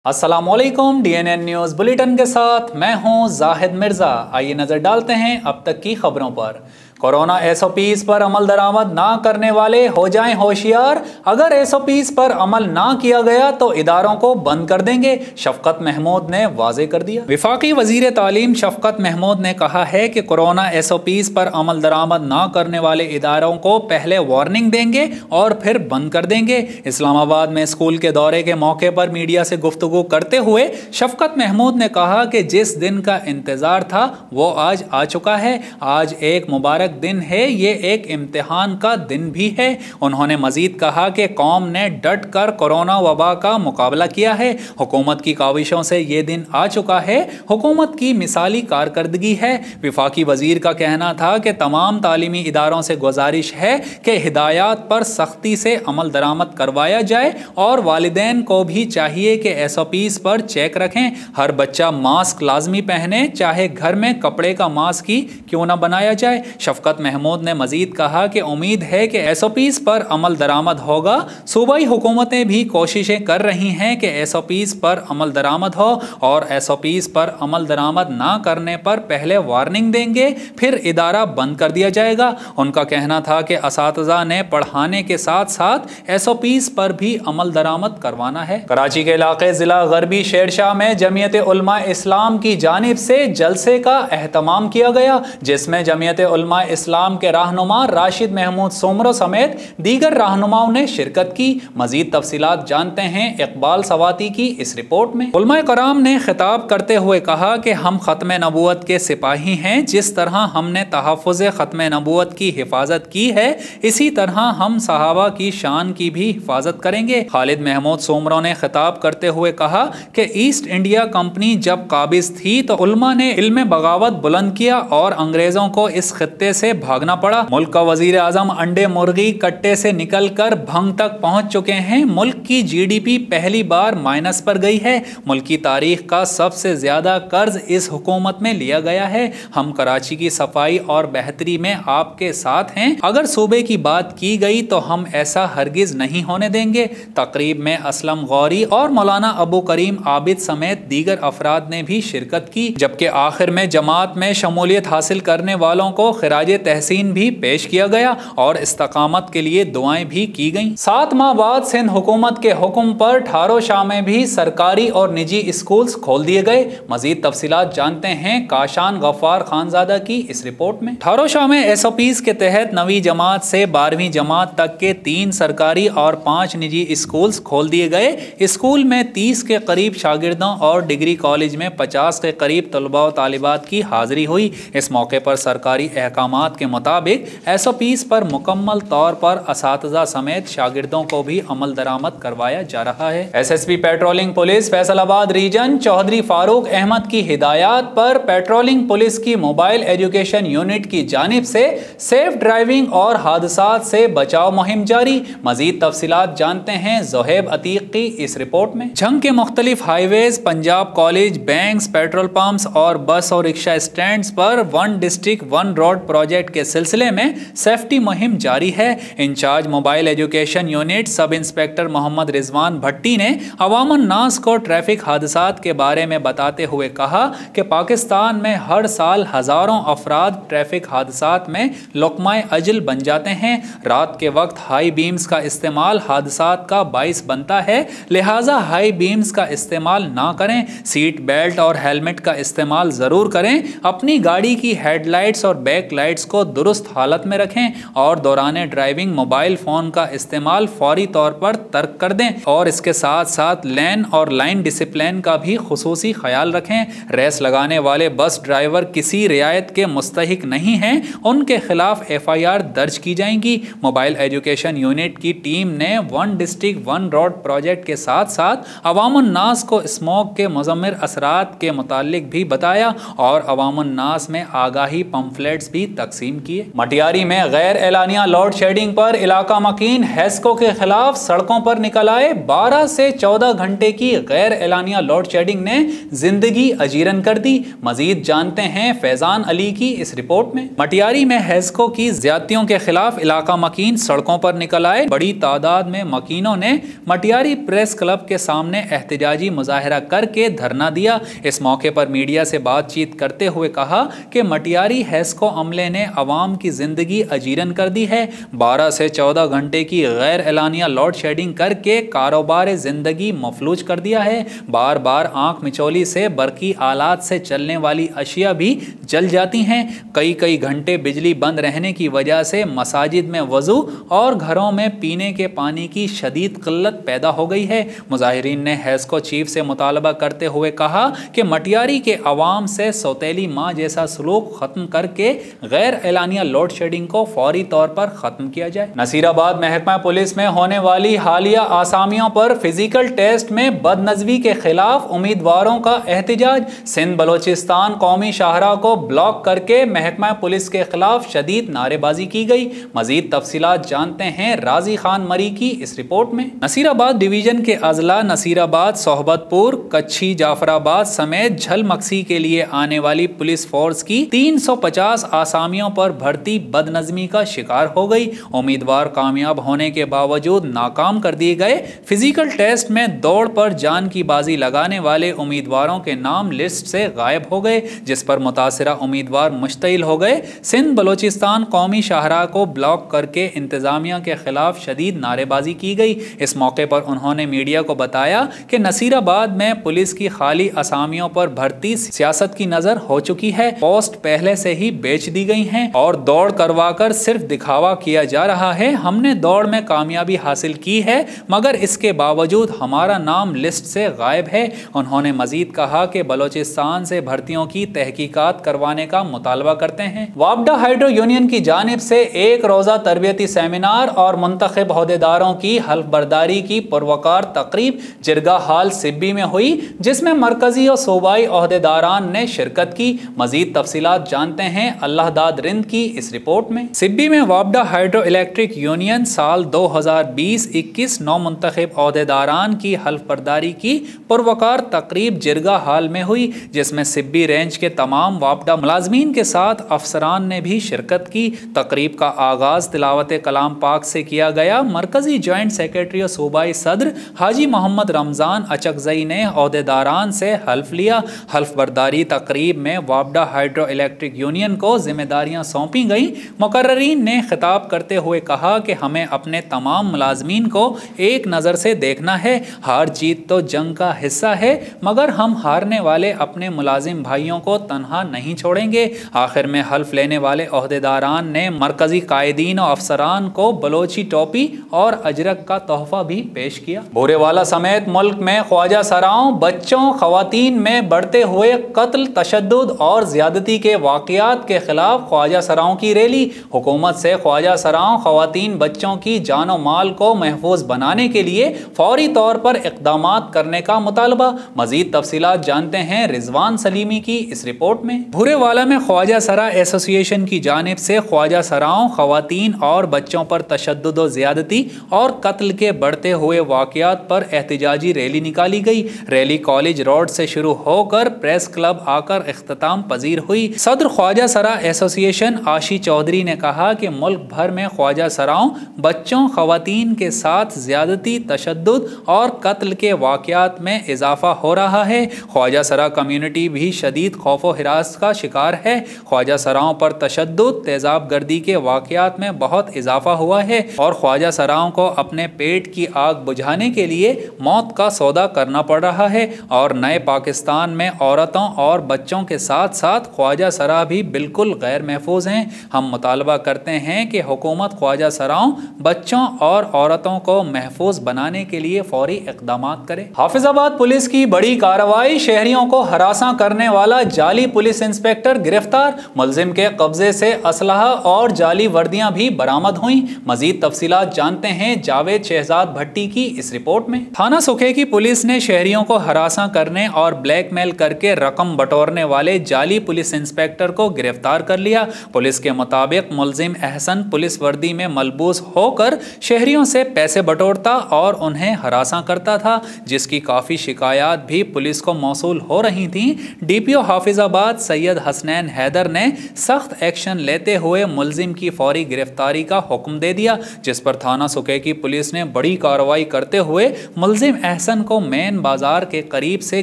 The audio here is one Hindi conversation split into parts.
अस्सलामुअलैकुम DNN न्यूज़ बुलेटिन के साथ मैं हूं जाहिद मिर्ज़ा। आइए नज़र डालते हैं अब तक की खबरों पर। कोरोना SOPs पर अमल दरामद ना करने वाले हो जाएं होशियार। अगर SOPs पर अमल ना किया गया तो इदारों को बंद कर देंगे, शफकत महमूद ने वाज़े कर दिया। वफाकी वज़ीर तालीम शफकत महमूद ने कहा है कि कोरोना SOPs पर अमल दरामद ना करने वाले इदारों को पहले वार्निंग देंगे और फिर बंद कर देंगे। इस्लामाबाद में स्कूल के दौरे के मौके पर मीडिया से गुफ्तगू करते हुए शफकत महमूद ने कहा कि जिस दिन का इंतज़ार था वो आज आ चुका है। आज एक मुबारक दिन है, ये एक इम्तिहान का दिन भी है। उन्होंने मजीद कहा कि कौम ने डट कर कोरोना वबा का मुकाबला किया है। हुकूमत की काविशों से ये दिन आ चुका है। हुकूमत की मिसाली कारकर्दगी है। वफाकी वजीर का कहना था कि तमाम तालीमी इदारों से गुजारिश है कि हिदायत पर सख्ती से अमल दरामद करवाया जाए और वालिदैन को भी चाहिए कि SOPs पर चेक रखें। हर बच्चा मास्क लाजमी पहने, चाहे घर में कपड़े का मास्क ही क्यों न बनाया जाए। शफकत महमूद ने मजीद कहा कि उम्मीद है कि SOPs पर अमल दरामद होगा। सूबाई हुकूमतें भी कोशिशें कर रही हैं कि SOPs पर अमल दरामद हो और SOPs पर अमल दरामद ना करने पर पहले वार्निंग देंगे, फिर इदारा बंद कर दिया जाएगा। उनका कहना था कि असातिज़ा ने पढ़ाने के साथ साथ SOPs पर भी अमल दरामद करवाना है। कराची के इलाके ज़िला गरबी शेरशाह में जमीयत उलमा इस्लाम की जानिब से जलसे का एहतमाम किया गया, जिसमें जमीयत उलमा इस्लाम के रहनुमा राशिद महमूद सोमरो समेत दीगर रहनुमाओं ने शिरकत की। मजीद तफसीलात जानते हैं इकबाल सवाती की इस रिपोर्ट में। उलमा कराम ने खिताब करते हुए कहा कि हम खत्म नबूवत के सिपाही हैं। जिस तरह हमने तहफ़्फ़ुज़ खत्म नबूवत की हिफाजत की है, इसी तरह हम सहाबा की शान की भी हिफाजत करेंगे। खालिद महमूद सोमरो ने खिताब करते हुए कहा कि ईस्ट इंडिया कंपनी जब काबिज थी तो उलमा ने इल्म बगावत बुलंद किया और अंग्रेजों को इस खत्ते से भागना पड़ा। मुल्क का वजीर आजम अंडे मुर्गी कट्टे से निकलकर भंग तक पहुंच चुके हैं। मुल्क की GDP पहली बार माइनस पर गई है। मुल्क की तारीख का सबसे ज्यादा कर्ज इस हुकूमत में लिया गया है। हम कराची की सफाई और बेहतरी में आपके साथ हैं। अगर सूबे की बात की गई तो हम ऐसा हरगिज नहीं होने देंगे। तकरीब में असलम गौरी और मौलाना अबू करीम आबिद समेत दीगर अफराद ने भी शिरकत की, जबकि आखिर में जमात में शमूलियत हासिल करने वालों को खिराजे तहसीन भी पेश किया गया और इस्तकामत के लिए दुआएं भी की गईं। 7 माह बाद सिंध हुकूमत के हुक्म पर ठारो शाह में भी सरकारी और निजी स्कूल्स खोल दिए गए। मजीद तफसीलात जानते हैं काशान गफ्फार खानजादा की इस रिपोर्ट में। ठारो शाह में SOPs के तहत 9वीं जमात से 12वीं जमात तक के 3 सरकारी और 5 निजी स्कूल्स खोल दिए गए। स्कूल में 30 के करीब शागिर्दों और डिग्री कॉलेज में 50 के करीब तलबा और तालिबात की हाजिरी हुई। इस मौके पर सरकारी अहकामात के मुताबिक SOPs पर मुकम्मल तौर पर असातिज़ा समेत शागिर्दों को भी अमल दरामद करवाया जा रहा है। SSP patrolling police Faisalabad region Chaudhry Farooq Ahmed की हिदायत पर पेट्रोलिंग पुलिस की मोबाइल एजुकेशन यूनिट की जानिब से सेफ ड्राइविंग और हादसात से बचाव मुहिम जारी। मजीद तफसीलात जानते हैं ज़ोहेब अतीक की इस रिपोर्ट में। झंग के मुख्तलिफ highways, Punjab college, banks, petrol pumps और बस और रिक्शा स्टैंड पर 1 डिस्ट्रिक्ट 1 रोड प्रोजेक्ट के सिलसिले में सेफ्टी मुहिम जारी है। Incharge mobile education unit sub inspector Mohammad Rizwan Bhatti ने अवामन नास को ट्रैफिक हादसात के बारे में बताते हुए कहा कि पाकिस्तान में हर साल हजारों अफराद ट्रैफिक हादसात में लुक़्मा अजल बन जाते हैं। रात के वक्त हाई बीम्स का इस्तेमाल हादसात का बाइस बनता है, लिहाजा हाई बीम्स का इस्तेमाल ना करें। सीट बेल्ट और हेलमेट का इस्तेमाल ज़रूर करें। अपनी गाड़ी की हेडलाइट्स और बैक लाइट्स को दुरुस्त हालत में रखें और दौरान ड्राइविंग मोबाइल फ़ोन का इस्तेमाल फौरी तौर पर तर्क कर दें और इसके साथ साथ लेन और लाइन डिसिप्लिन का भी खुसूसी ख्याल रखें। रेस लगाने वाले बस ड्राइवर किसी रियायत के मुस्तहिक नहीं हैं, उनके खिलाफ FIR दर्ज की जाएंगी। मोबाइल एजुकेशन यूनिट की टीम ने 1 डिस्ट्रिक्ट 1 रोड प्रोजेक्ट के साथ साथ अवामुन नास को स्मोक के मुज़म्मिर असरात के मुतालिक भी बताया और अवामुन नास में आगाही पंफलेट्स भी तकसीम किए। मटियारी में गैर एलानिया लोड शेडिंग पर इलाका मकीन हेस्को के खिलाफ सड़कों पर निकल आए। 12 से 14 घंटे की गैर एलानिया लोड शेडिंग ने जिंदगी अजीरन कर दी। मजीद जानते हैं फैजान अली की इस रिपोर्ट में। मटियारी में हेस्को की ज्यादतियों के खिलाफ इलाका मकीन सड़कों पर निकल आए। बड़ी तादाद में मकीनों ने मटियारी प्रेस क्लब के सामने एहतजाजी मुजाहरा करके धरना दिया। इस मौके पर मीडिया से बातचीत करते हुए कहा कि मटियारी हेस्को अमले ने अवाम की जिंदगी अजीरन कर दी है। 12 से 14 घंटे की गैर एलानिया लोड शेडिंग करके कारोबार जिंदगी मफलूज कर दिया है। बार बार आंख मिचौली से बरकी आलात से चलने वाली अशिया भी जल जाती हैं। कई घंटे बिजली बंद रहने की वजह से मसाजिद में वजू और घरों में पीने के पानी की शदीद किल्लत पैदा हो गई है। मुजाहिरीन ने हेस्को चीफ से मुतालबा करते हुए कहा कि मटियारी के अवाम से सौतेली माँ जैसा सलूक खत्म करके गैर एलानिया लोड शेडिंग को फौरी तौर पर खत्म किया जाए। नसीराबाद महकमा पुलिस में होने वाली हालिया आसामियों पर फिजिकल टेस्ट में बदनज़मी के खिलाफ उम्मीदवारों का एहतजाज। सिंध बलोचिस्तान कौमी शाहराह को ब्लॉक करके महकमा पुलिस के खिलाफ शदीद नारेबाजी की गई। मजीद तफसीलात जानते हैं राजी खान मरी की इस रिपोर्ट में। नसीराबाद डिवीजन के अजला नसीराबाद, सोहबतपुर, कच्छी, जाफराबाद समेत झलमक्सी के लिए आने वाली पुलिस फोर्स की 350 आसामियों पर भर्ती बदनज़मी का शिकार हो गई। उम्मीदवार कामयाब होने के बावजूद नाकाम कर दिए गए। फिजिकल टेस्ट में दौड़ पर जान की बाजी लगाने वाले उम्मीदवारों के नाम लिस्ट से गायब हो गए, जिस पर मुतासिरा उम्मीदवार मुश्तइल हो गए। सिंध बलोचिस्तान कौमी शाहराह को ब्लॉक करके इंतजामिया के खिलाफ शदीद नारेबाजी की गई। इस मौके पर उन्होंने मीडिया को बताया कि नसीराबाद में पुलिस की खाली असामियों पर भर्ती सियासत की नजर हो चुकी है। पोस्ट पहले से ही बेच दी गई हैं और दौड़ करवाकर सिर्फ दिखावा किया जा रहा है। हमने दौड़ में कामयाबी हासिल की है, मगर इसके बावजूद हमारा नाम लिस्ट से गायब है। उन्होंने मजीद कहा कि बलोचिस्तान से भर्तियों की तहकीकात करवाने का मुतालबा करते हैं। वापडा हाइड्रो यूनियन की जानिब से एक रोजा तरबियती सेमिनार और मुंतखब ओहदेदारों की हल्फ बर्दारी की पुरवकार तकरीब जिरगा हाल सिब्बी में हुई, जिसमें मरकजी और सूबाई ओहदेदारान ने शिरकत की। मजीद तफसीलात जानते हैं अल्लाह दाद रिंद की इस रिपोर्ट में। सिब्बी में वापडा हाइड्रो इलेक्ट्रिक यूनियन साल 2020-21 नौ मुंतखब ओहदेदारान की हल्फ बर्दारी की पुरवकार तकरीब जिरगा हाल में हुई, जिसमें सिब्बी रेंज के तमाम वापडा मुलाजमीन के साथ अफसरान ने भी शिरकत की। तकरीब का आगाज तिलावत कलाम पाक से किया गया। मरकजी जॉइंट सेक्रेटरी और सूबाई सदर हाजी मोहम्मद रमज़ान अचकजई ने ओहदेदारान से हल्फ लिया। हल्फ बर्दारी तकरीब में वापडा हाइड्रो इलेक्ट्रिक यूनियन को जिम्मेदारियां सौंपी गई। मुकर्ररीन ने खिताब करते हुए कहा कि हमें अपने तमाम मुलाजमीन को एक नज़र से देखना है। हार जीत तो जंग का हिस्सा है, मगर हम हारने वाले अपने मुलाजिम भाइयों को तनहा नहीं छोड़ेंगे। आखिर में हल्फ लेने वाले ओहदेदारान ने मरकजी कायदीन और अफसरान को बलोची टोपी और अजरक का तोहफा भी पेश किया। भूरेवाला समेत मुल्क में ख्वाजा सराओं, बच्चों, खवातीन में बढ़ते हुए कत्ल, तशद्दुद और ज्यादती के वाक़यात के खिलाफ ख्वाजा सराओं की रैली। हुकूमत से ख्वाजा सराओं, खवातीन, बच्चों की जान और माल को महफूज बनाने के लिए फौरी तौर पर इक़दामात करने का मुतालबा। मजीद तफसीलात जानते हैं रिजवान सलीमी की इस रिपोर्ट में। भूरेवाला में ख्वाजा सरा एसोसिएशन की जानिब से ख्वाजा सराओं, खवातीन और बच्चों पर तशद्दुद और ज़्यादती और कत्ल के बढ़ते हुए वाक़यात पर एहतजाजी रैली निकाली गई। रैली कॉलेज रोड से शुरू होकर प्रेस क्लब आकर इख्तिताम पजीर हुई। सदर ख्वाजा सरा एसोसिएशन आशी चौधरी ने कहा कि मुल्क भर में ख्वाजा सराओं, बच्चों, खवातीन के साथ ज़्यादती, तशद्दुद और कत्ल के वाक़यात में इजाफा हो रहा है। ख्वाजा सरा कम्यूनिटी भी शदीद खौफ व हिरास का शिकार है। ख्वाजा सराओं पर तशद्दुद, तेज़ाब गर्दी के वाक़यात में बहुत इजाफा हुआ है और ख्वाजा सराओं को अपने पेट की आग बुझाने के लिए मौत का सौदा करना पड़ रहा है। और नए पाकिस्तान में औरतों और बच्चों के साथ साथ ख्वाजा सरा भी बिल्कुल गैर महफूज हैं। हम मुतालबा करते हैं कि हुकूमत ख्वाजा सराओं, बच्चों और औरतों को महफूज बनाने के लिए फौरी इक़दामात करे। हाफिजाबाद पुलिस की बड़ी कार्रवाई, शहरियों को हरासा करने वाला जाली पुलिस इंस्पेक्टर गिरफ्तार। मुलजिम के कब्जे से असलहा और जाली वर्दियां भी बरामद हुई। मजीद तफसीलात जानते हैं जावेद शहजाद भट्टी की इस रिपोर्ट में। थाना सुखे की पुलिस ने शहरियों को हरासा करने और ब्लैकमेल करके रकम बटोरने वाले जाली पुलिस इंस्पेक्टर को गिरफ्तार कर लिया। पुलिस के मुताबिक मुलजिम अहसन पुलिस वर्दी में मलबूस होकर शहरियों से पैसे बटोरता और उन्हें हरासा करता था, जिसकी काफ़ी शिकायत भी पुलिस को मौसूल हो रही थीं। DPO हाफिजाबाद सैयद हसनैन हैदर ने सख्त एक्शन लेते हुए मुलजिम की फौरी गिरफ्तारी का हुक्म दे दिया, जिस पर थाना सुके की पुलिस ने बड़ी कार्रवाई करते हुए मुलजिम अहसन को मेन बाजार के करीब से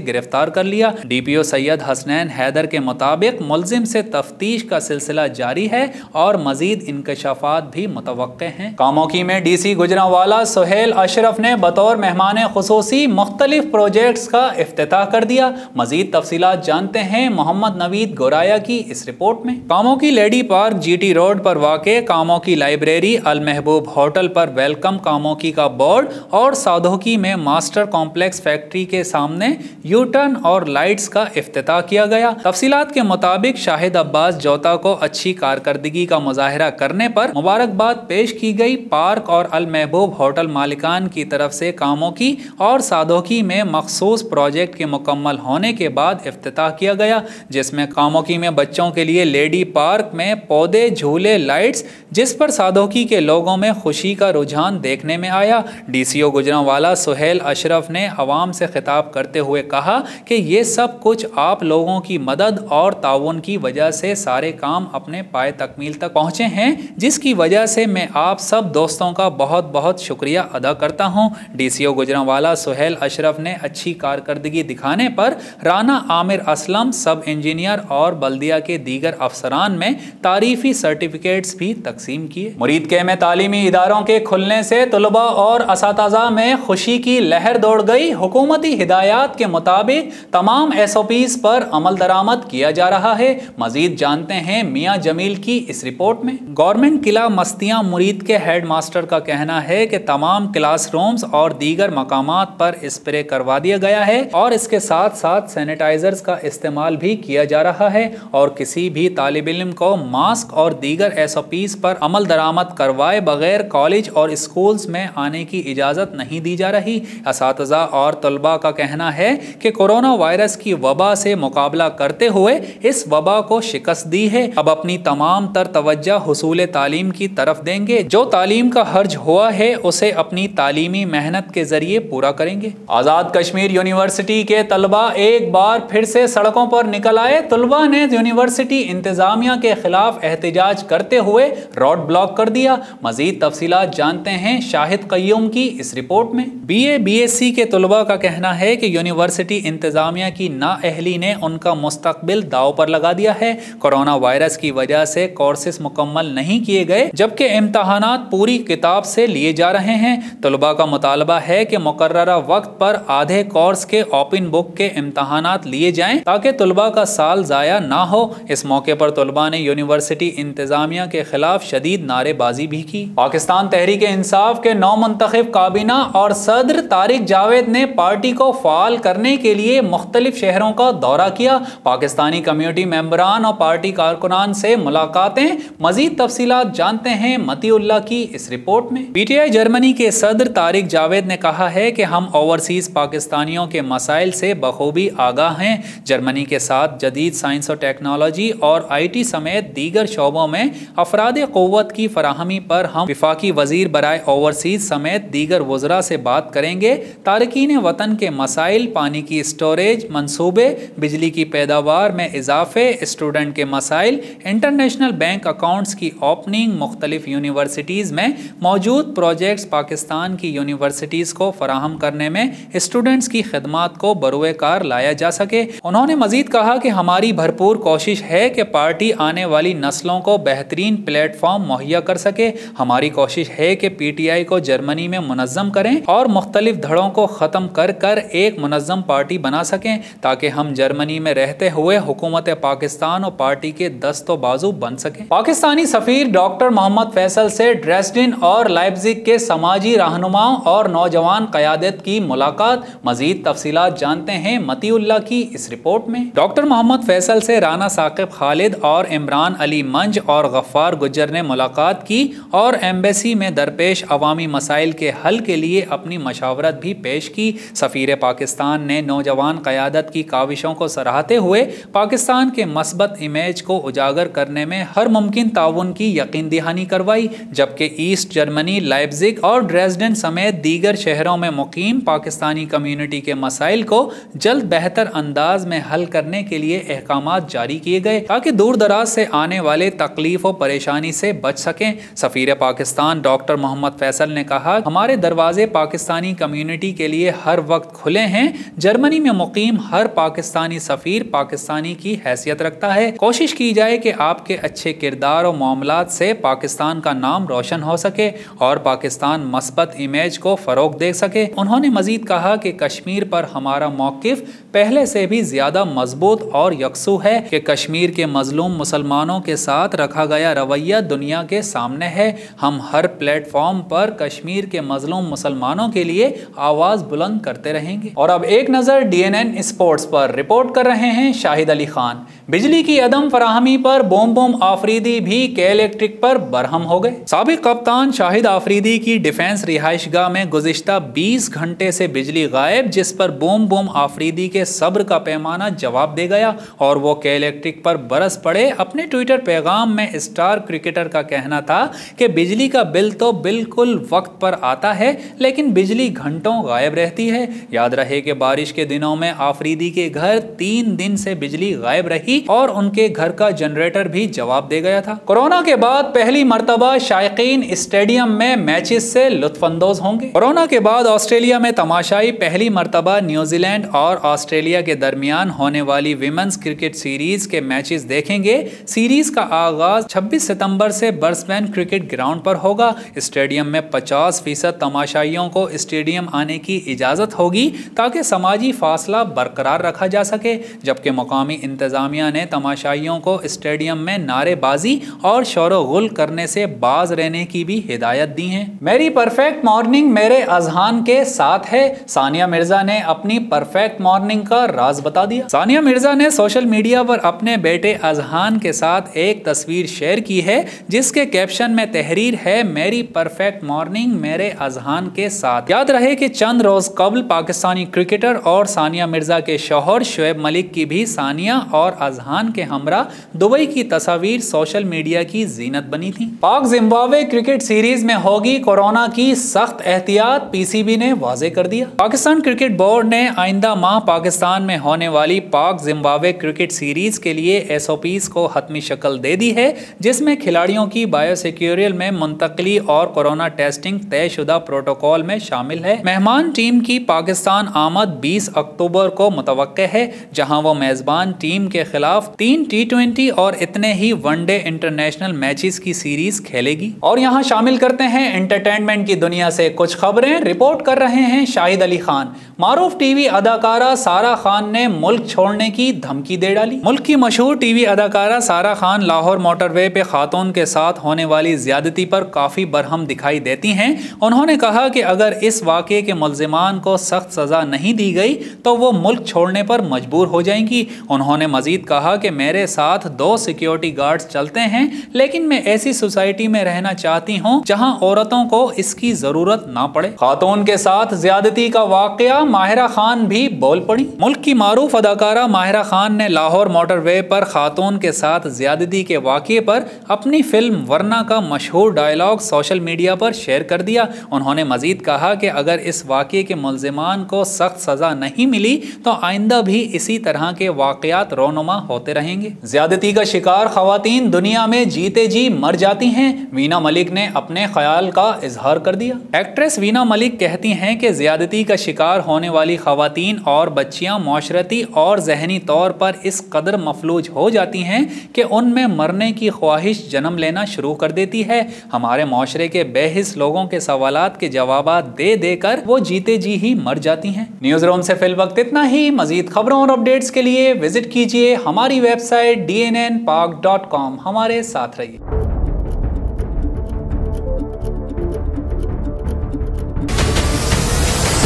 गिरफ्तार कर लिया। DPO सैयद हसनैन हैदर के मुताबिक मुलजिम से तफ्तीश का सिलसिला जारी है और मजीद इंकशाफात भी मुतवक्के हैं। कामोकी में DC गुजरांवाला सुहेल अशरफ ने बतौर मेहमान खुसूसी मुख्तलिफ प्रोजेक्ट्स का इफ्तिताह कर दिया। मजीद तफसीलात जानते हैं मोहम्मद नवीद गोराया की इस रिपोर्ट में। कामोकी लेडी पार्क GT रोड पर वाक़े कामोकी लाइब्रेरी, अल महबूब होटल पर वेलकम कामोकी का बोर्ड और साधोकी में मास्टर कॉम्प्लेक्स फैक्ट्री के सामने U-टर्न और लाइट्स का इफ्तिताह किया गया। तफसीलात के मुताबिक शाहिद अब्बास जोता को अच्छी कारकर्दगी का मुजाहिरा करने पर मुबारकबाद पेश की गई। पार्क और अल महबूब होटल मालिकान की तरफ से कामोकी और साधोकी में मखसूस प्रोजेक्ट के मुकम्मल होने के बाद इफ्तिताह किया गया, जिसमें कामोकी में बच्चों के लिए लेडी पार्क में पौधे, झूले, लाइट्स, जिस पर साधोकी के लोगों में खुशी का रुझान देखने में आया। DCO गुजरांवाला सुहेल अशरफ ने अवाम से खिताब करते हुए कहा कि ये सब कुछ आप लोगों की मदद और ताउन की वजह से सारे काम अपने पाए तकमील तक पहुँचे हैं, जिसकी वजह से मैं आप सब दोस्तों का बहुत बहुत शुक्रिया अदा करता हूँ। DCO गुजरांवाला सुहेल अशरफ ने अच्छी कारकर्दगी दिखाने पर राना आमिर असलम, सब इंजीनियर और बल्दिया के दीगर अफसरान में तारीफी सर्टिफिकेट्स भी तकसीम किए। मुरीदके में तालीमी इदारों के खुलने से तलबा और असातिज़ा में खुशी की लहर दौड़ गई। हुकूमती हिदायत के मुताबिक तमाम SOPs पर अमल दरामद किया जा रहा है। मजीद जानते हैं मियाँ जमील की इस रिपोर्ट में। गवर्नमेंट किला मस्तियाँ मुरीद के हेड मास्टर का कहना है कि तमाम क्लासरूम्स और दीगर मकामात पर स्प्रे करवा दिया गया है और इसके साथ साथ सैनिटाइजर्स का इस्तेमाल भी किया जा रहा है और किसी भी तालिब इल्म को मास्क और दीगर SOPs पर अमल दरामद करवाए बगैर कॉलेज और स्कूल्स में आने की इजाज़त नहीं दी जा रही। असातिज़ा और तलबा का कहना है कि कोरोना वायरस की वबा से मुकाबला करते हुए इस वबा को शिकस्त दी है। अब अपनी तमाम तर तवज्जो हुसूल तालीम की तरफ देंगे। जो तालीम का हर्ज हुआ है उसे अपनी तालीमी मेहनत के जरिए पूरा करेंगे। आज़ाद कश्मीर यूनिवर्सिटी के तलबा एक बार फिर से सड़कों पर निकल आए। तलबा ने यूनिवर्सिटी इंतजामिया के खिलाफ एहतजाज करते हुए रोड ब्लॉक कर दिया। मजीद तफसीलात जानते हैं शाहिद कय्यूम की इस रिपोर्ट में। BA BSc के तलबा का कहना है कि यूनिवर्सिटी इंतजामिया की नाअहली ने उनका मुस्तकबिल दाव पर लगा दिया है। कोरोना वायरस की वजह से कोर्सेस मुकम्मल नहीं किए गए, जबकि इम्तहानात पूरी किताब से लिए जा रहे हैं। तलबा का मुतालबा है कि मुकर्ररा वक्त पर आधे कोर्स के ओपन बुक के इम्तहानात लिए जाएं ताकि तलबा का साल ज़ाया ना हो। इस मौके पर तलबा ने यूनिवर्सिटी इंतजामिया के खिलाफ शदीद नारेबाजी भी की। पाकिस्तान तहरीक इंसाफ के नौ मुंतखब काबीना और सदर तारिक जावेद ने पार्टी को फाल करने के लिए मुख्तलिफ शहरों का दौरा किया। पाकिस्तानी कम्युनिटी मेंबरान और पार्टी कारकुनान से मुलाकातें। मजीद तफसीलात जानते हैं मतीउल्लाह की इस रिपोर्ट में। PTI जर्मनी के सदर तारिक जावेद ने कहा है कि हम ओवरसीज पाकिस्तानियों के मसाइल से बखूबी आगाह हैं। जर्मनी के साथ जदीद साइंस और टेक्नोलॉजी और IT समेत दीगर शोबों में अफराद क़ुव्वत की फराहमी पर हम विफाकी वजीर बराए ओवरसीज समेत दीगर वज़रा से बात करेंगे। तारकीन वतन के मसाइल, पानी की स्टोरेज मनसूबे, बिजली की पैदावार में इजाफे, स्टूडेंट के मसाइल, इंटरनेशनल बैंक अकाउंट्स की ओपनिंग, मुख्तलिफ यूनिवर्सिटीज़ में मौजूद प्रोजेक्ट्स, पाकिस्तान की यूनिवर्सिटीज़ को फराहम करने में स्टूडेंट्स की खिदमात को बरूए कार लाया जा सके। उन्होंने मजीद कहा कि हमारी भरपूर कोशिश है कि पार्टी आने वाली नस्लों को बेहतरीन प्लेटफॉर्म मुहैया कर सके। हमारी कोशिश है कि PTI को जर्मनी में मुनज़्ज़म करें और मुख्तलिफ धड़ों को ख़त्म कर कर एक मुनज़्ज़म पार्टी बना सकें ताकि हम जर्मनी में रहते हुए हुकूमत पाकिस्तान और पार्टी के दस्तो बाजू बन सकें। पाकिस्तानी सफ़ीर डॉक्टर मोहम्मद फैसल से ड्रेसडिन और लाइप्ज़िग के समाजी रहनुमाओं और नौजवान क़यादत की मुलाकात। मजीद तफसीलात जानते हैं मतीउल्लाह की इस रिपोर्ट में। डॉक्टर मोहम्मद फैसल से राना साकिब खालिद और इमरान अली मंज और गफ्फार गुज्जर ने मुलाकात की और एम्बेसी में दरपेश अवामी मसाइल के हल के लिए अपनी मशावरत भी पेश की। सफ़ीर पाकिस्तान ने नौजवान क़यादत की काविशों को सराहते हुए पाकिस्तान के मस्बत इमेज को उजागर करने में हर मुमकिन ताउन की यकीन दहानी करवाई, जबकि ईस्ट जर्मनी, लाइप्जिग और ड्रेसडेन समेत दीगर शहरों में मुकीम पाकिस्तानी कम्युनिटी के मसाइल को जल्द बेहतर अंदाज में हल करने के लिए अहकामात जारी किए गए ताकि दूर दराज से आने वाले तकलीफ और परेशानी से बच सकें। सफीर पाकिस्तान डॉक्टर मोहम्मद फैसल ने कहा, हमारे दरवाजे पाकिस्तानी कम्युनिटी के लिए हर वक्त खुले हैं। जर्मनी में मुकीम हर पाकिस्तानी सफीर पाकिस्तानी की हैसियत रखता है। कोशिश की जाए कि आपके अच्छे किरदार और मामलात से पाकिस्तान का नाम रोशन हो सके और पाकिस्तान मस्बत इमेज को फरोग दे सके। उन्होंने मजीद कहा कि कश्मीर पर हमारा मौकिफ पहले से भी ज्यादा मजबूत और यकसू है कि कश्मीर के मजलूम मुसलमानों के साथ रखा गया रवैया दुनिया के सामने है। हम हर प्लेटफॉर्म पर कश्मीर के मजलूम मुसलमानों के लिए आवाज बुलंद करते रहेंगे। और अब एक नजर DNN स्पोर्ट्स पर। रिपोर्ट कर रहे हैं शाहिद अली खान। बिजली की अदम फराहमी पर बोम आफरीदी भी के इलेक्ट्रिक पर बरहम हो गए। साबिक कप्तान शाहिद आफरीदी की डिफेंस रिहाइशगाह में गुज़िश्ता 20 घंटे से बिजली गायब, जिस पर बोम आफरीदी के सब्र का पैमाना जवाब दे गया और वो के इलेक्ट्रिक पर बरस पड़े। अपने ट्विटर पैगाम में स्टार क्रिकेटर का कहना था कि बिजली का बिल तो बिल्कुल वक्त पर आता है, लेकिन बिजली घंटों गायब रहती है। याद रहे कि बारिश के दिनों में आफरीदी के घर 3 दिन से बिजली गायब रही और उनके घर का जनरेटर भी जवाब दे गया था। कोरोना के बाद पहली मर्तबा शायकीन स्टेडियम में मैचेस से लुत्फानंदोज होंगे। कोरोना के बाद ऑस्ट्रेलिया में तमाशाई पहली मर्तबा न्यूजीलैंड और ऑस्ट्रेलिया के दरमियान होने वाली विमेंस क्रिकेट सीरीज के मैचेस देखेंगे। सीरीज का आगाज 26 सितंबर से ब्रिस्बेन क्रिकेट ग्राउंड पर होगा। स्टेडियम में 50% तमाशाइयों को स्टेडियम आने की इजाजत होगी ताकि समाजी फासला बरकरार रखा जा सके, जबकि मुकामी इंतजामिया ने तमाशाइयों को स्टेडियम में नारेबाजी और शोर-ओ-गुल करने से बाज रहने की भी हिदायत दी है। मेरी परफेक्ट मॉर्निंग मेरे अजहान के साथ है। सानिया मिर्जा ने अपनी परफेक्ट मॉर्निंग का राज बता दिया। सानिया मिर्जा ने सोशल मीडिया पर अपने बेटे अजहान के साथ एक तस्वीर शेयर की है जिसके कैप्शन में तहरीर है, मेरी परफेक्ट मॉर्निंग मेरे अजहान के साथ। याद रहे कि चंद रोज कबल पाकिस्तानी क्रिकेटर और सानिया मिर्जा के शौहर शुएब मलिक की भी सानिया और अजहान के हमरा दुबई की तस्वीर सोशल मीडिया की जीनत बनी थी। पाक जिम्बाब्वे क्रिकेट सीरीज में होगी कोरोना की सख्त एहतियात, PCB ने वाजे कर दिया। पाकिस्तान क्रिकेट बोर्ड ने आइंदा माह पाकिस्तान में होने वाली पाक जिम्बाब्वे क्रिकेट सीरीज के लिए SOPs को हतमी शक्ल दे दी है, जिसमें खिलाड़ियों की बायोसिक्योरियल में मुंतकली और कोरोना टेस्टिंग तयशुदा प्रोटोकॉल में शामिल है। मेहमान टीम की पाकिस्तान आमद 20 अक्टूबर को मुतवक्के है, जहां वो मेजबान टीम के खिलाफ 3 T20 और इतने ही वनडे इंटरनेशनल मैचेस की सीरीज खेलेगी। और यहाँ शामिल करते हैं एंटरटेनमेंट की दुनिया से कुछ खबरें। रिपोर्ट कर रहे हैं शाहिद अली खान। मारूफ टीवी अदाकारा सारा खान ने मुल्क छोड़ने की धमकी दे डाली। मुल्क की मशहूर टीवी अदाकारा सारा खान लाहौर मोटरवे पे खातून के साथ होने वाली ज्यादती पर काफी बरहम दिखाई देती हैं। उन्होंने कहा कि अगर इस वाक़े के मुल्जिमान को सख्त सजा नहीं दी गई तो वो मुल्क छोड़ने पर मजबूर हो जाएंगी। उन्होंने मजीद कहा कि मेरे साथ 2 सिक्योरिटी गार्ड्स चलते हैं, लेकिन मैं ऐसी सोसाइटी में रहना चाहती हूँ जहाँ औरतों को इसकी जरूरत ना पड़े। खातून के साथ ज्यादती का वाकया, माहिरा खान भी बोल पड़ी। मुल्क की मारूफ अदाकारा माहिरा खान ने लाहौर मोटरवे पर खातून के साथ ज्यादती के वाकये पर अपनी फिल्म वरना का मशहूर डायलॉग सोशल मीडिया पर शेयर कर दिया। उन्होंने मजीद कहा कि अगर इस वाकये के मुल्जिमान को सख्त सजा नहीं मिली तो आइंदा भी इसी तरह के वाकयात रोनुमा होते रहेंगे। ज्यादती का शिकार खवातीन दुनिया में जीते जी मर जाती हैं, वीना मलिक ने अपने ख्याल का इजहार कर दिया। एक्ट्रेस वीना मलिक कहती हैं कि ज्यादती का शिकार होने वाली खवातीन और बच्चियां माशरती और जहनी तौर पर इस कदर मफलूज हो जाती हैं कि उनमें मरने की ख्वाहिश जन्म लेना शुरू कर देती है। हमारे माशरे के बेहिस लोगों के सवालात के जवाबात दे देकर वो जीते जी ही मर जाती हैं। न्यूज़ रूम से फिल वक्त इतना ही। मजीद खबरों और अपडेट्स के लिए विजिट कीजिए हमारी वेबसाइट dnnpak.com। हमारे साथ रहिए।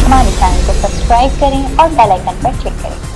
हमारे चैनल को सब्सक्राइब करें और बेल आइकन पर क्लिक करें।